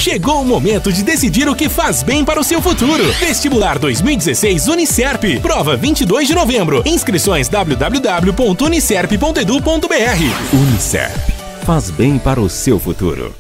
Chegou o momento de decidir o que faz bem para o seu futuro. Vestibular 2016 Unicerp. Prova 22 de novembro. Inscrições www.unicerp.edu.br. Unicerp. Faz bem para o seu futuro.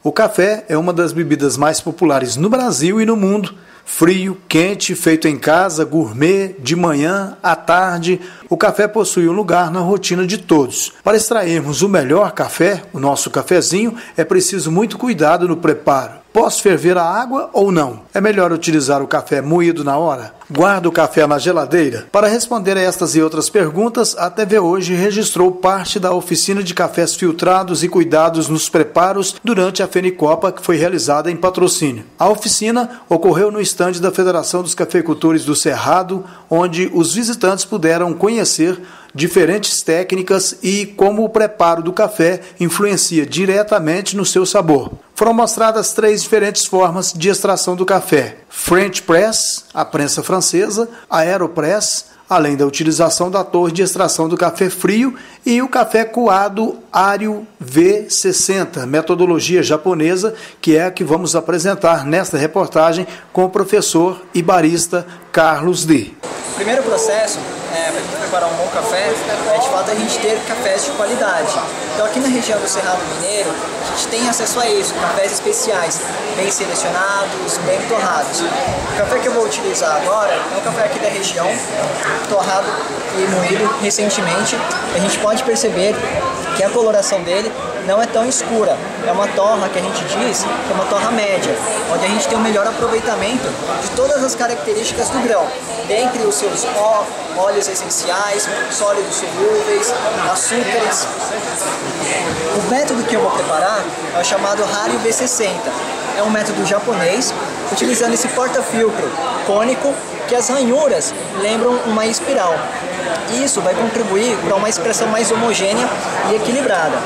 O café é uma das bebidas mais populares no Brasil e no mundo. Frio, quente, feito em casa, gourmet, de manhã, à tarde, o café possui um lugar na rotina de todos. Para extrairmos o melhor café, o nosso cafezinho, é preciso muito cuidado no preparo. Posso ferver a água ou não? É melhor utilizar o café moído na hora? Guardo o café na geladeira? Para responder a estas e outras perguntas, a TV Hoje registrou parte da oficina de cafés filtrados e cuidados nos preparos durante a Fenicopa, que foi realizada em Patrocínio. A oficina ocorreu no estande da Federação dos Cafeicultores do Cerrado, onde os visitantes puderam conhecer diferentes técnicas e como o preparo do café influencia diretamente no seu sabor. Foram mostradas 3 diferentes formas de extração do café: French Press, a prensa francesa, Aeropress, além da utilização da torre de extração do café frio, e o café coado Ario V60, metodologia japonesa, que é a que vamos apresentar nesta reportagem com o professor e barista Carlos D. O primeiro processo para preparar um bom café é de fato a gente ter cafés de qualidade. Então aqui na região do Cerrado Mineiro a gente tem acesso a isso, cafés especiais, bem selecionados, bem torrados. O café que eu vou utilizar agora é um café aqui da região, torrado e moído recentemente. A gente pode perceber que a coloração dele não é tão escura, é uma torra que a gente diz que é uma torra média, onde a gente tem um melhor aproveitamento de todas as características do grão, dentre os seus óleos essenciais, sólidos solúveis, açúcares. O método que eu vou preparar é o chamado Ario V60, é um método japonês, utilizando esse porta-filtro cônico, que as ranhuras lembram uma espiral. Isso vai contribuir para uma expressão mais homogênea e equilibrada.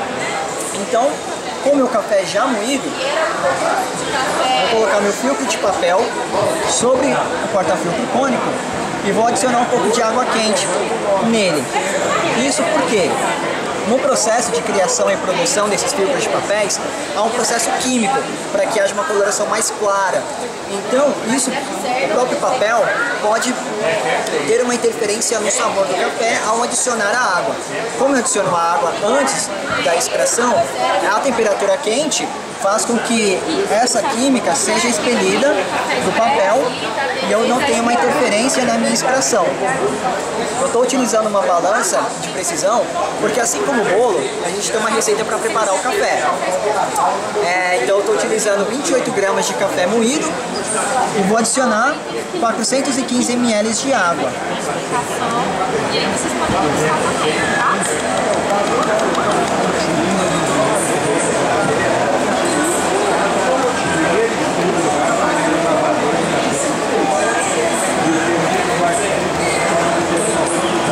Então, com o meu café já moído, vou colocar meu filtro de papel sobre o porta-filtro cônico e vou adicionar um pouco de água quente nele. Isso porque no processo de criação e produção desses filtros de papéis, há um processo químico para que haja uma coloração mais clara. Então, isso, o próprio papel pode ter uma interferência no sabor do café ao adicionar a água. Como eu adiciono a água antes da extração, a temperatura quente faz com que essa química seja expelida do papel e eu não tenha uma interferência na minha extração. Eu estou utilizando uma balança de precisão porque, assim como o bolo, a gente tem uma receita para preparar o café. Então eu estou utilizando 28 gramas de café moído e vou adicionar 415 ml de água.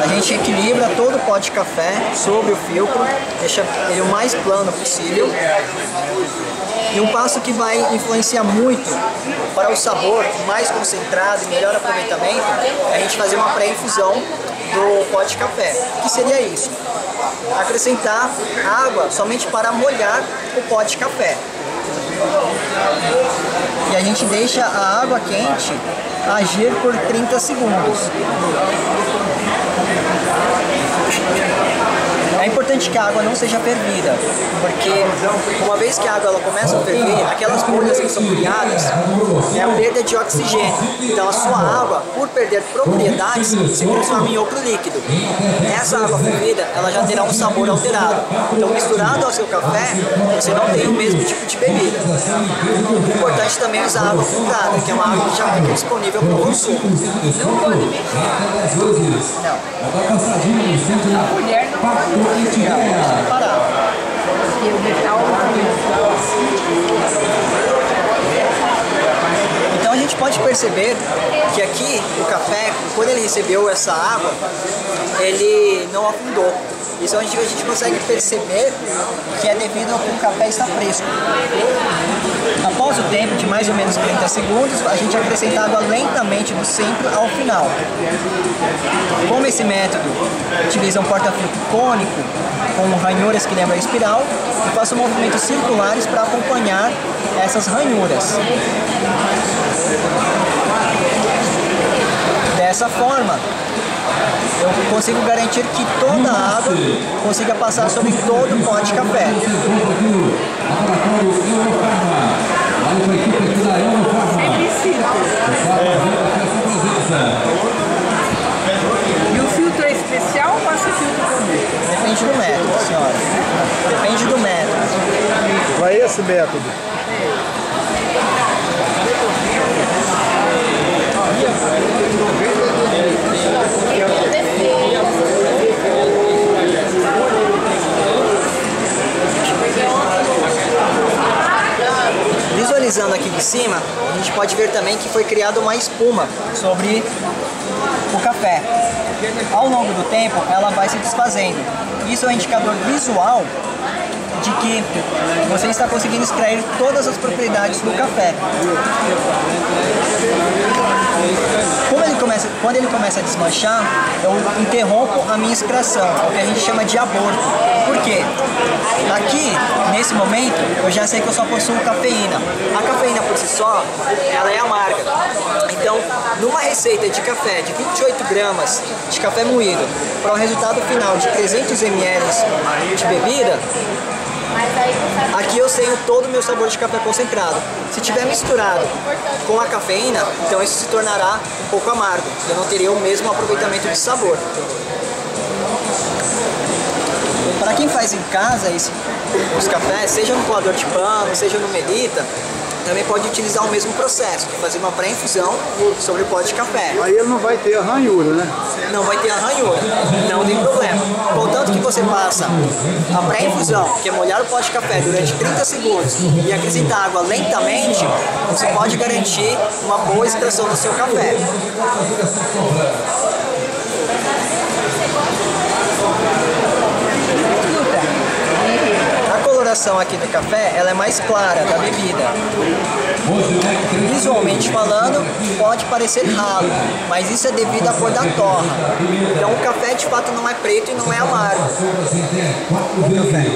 A gente equilibra todo o pó de café sobre o filtro, deixa ele o mais plano possível. E um passo que vai influenciar muito para o sabor mais concentrado e melhor aproveitamento é a gente fazer uma pré-infusão do pó de café. O que seria isso? Acrescentar água somente para molhar o pó de café. E a gente deixa a água quente agir por 30 segundos. É importante que a água não seja fervida, porque uma vez que a água ela começa a ferver, aquelas bolhas que são criadas é a perda de oxigênio. Então a sua água, por perder propriedades, se transforma em outro líquido. Essa água fervida, ela já terá um sabor alterado. Então misturado ao seu café, você não tem o mesmo tipo de bebida. É importante também usar água filtrada, que é uma água que já fica disponível para o consumo. Não pode mexer. Não. A mulher não pode. Parar. Porque o metal. Então a gente gente pode perceber que aqui o café, quando ele recebeu essa água, ele não afundou. Isso a gente consegue perceber que é devido ao que o café está fresco. Após o tempo de mais ou menos 30 segundos, a gente acrescenta água lentamente do centro ao final. Como esse método utiliza um porta-filtro cônico com ranhuras que lembram a espiral, eu faço movimentos circulares para acompanhar essas ranhuras. Dessa forma, eu consigo garantir que toda a água consiga passar sobre todo o pó de café. E o filtro é especial ou passa filtro comum? Depende do método, senhora. Depende do método. Qual é esse método? Visualizando aqui de cima, a gente pode ver também que foi criada uma espuma sobre o café. Ao longo do tempo, ela vai se desfazendo. Isso é um indicador visual de que você está conseguindo extrair todas as propriedades do café. Quando ele começa a desmanchar, eu interrompo a minha extração, o que a gente chama de aborto. Por quê? Aqui, nesse momento, eu já sei que eu só possuo cafeína. A cafeína por si só, ela é amarga. Então, numa receita de café de 28 gramas de café moído, para um resultado final de 300 ml de bebida, aqui eu tenho todo o meu sabor de café concentrado. Se tiver misturado com a cafeína, então isso se tornará um pouco amargo. Eu não teria o mesmo aproveitamento de sabor. Para quem faz em casa os cafés, seja no coador de pano, seja no Melita, também pode utilizar o mesmo processo, de fazer uma pré-infusão sobre o pó de café. Aí ele não vai ter a ranhura, né? Não vai ter a ranhura, não tem problema. Contanto que você passa a pré-infusão, que é molhar o pó de café durante 30 segundos e acrescentar água lentamente, você pode garantir uma boa extração do seu café. A coloração aqui do café, ela é mais clara da bebida. Visualmente falando, pode parecer ralo, mas isso é devido à cor da torra. Então o café de fato não é preto e não é amargo. Bom café.